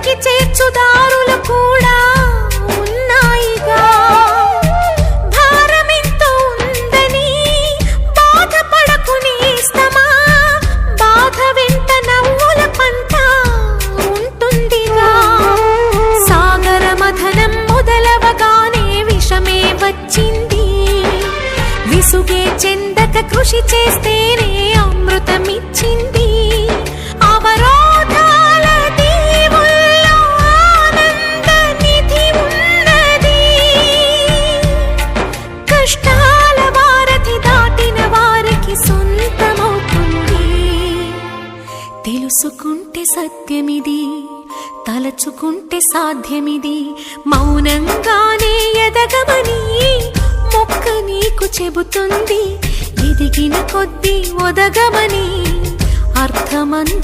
బడికి చేర్చుదారులు కూడా ఉన్నాయిగా. భారమెంతో ఉందని బాధపడకు నేస్తమా, బాధ వెంట నవ్వుల పంట ఉంటుందిగా. సాగర మథనం మొదలవగానే విషమే వచ్చింది, విసుగే చెందక కృషి చేస్తేనే అమృతమిచ్చింది. అవరోధాల దీవుల్లో ఆనంద నిధి ఉన్నది, కష్టాల వారధి దాటిన వారికి సొంతమవుతుంది. తెలుసుకుంటే సత్యమిది, తలచుకుంటే సాధ్యమిది, మౌనంగానే ఎదగమని మొక్క నీకు చెబుతుంది. ఎదిగిన కొద్దీ ఒదగమని అర్థమందుల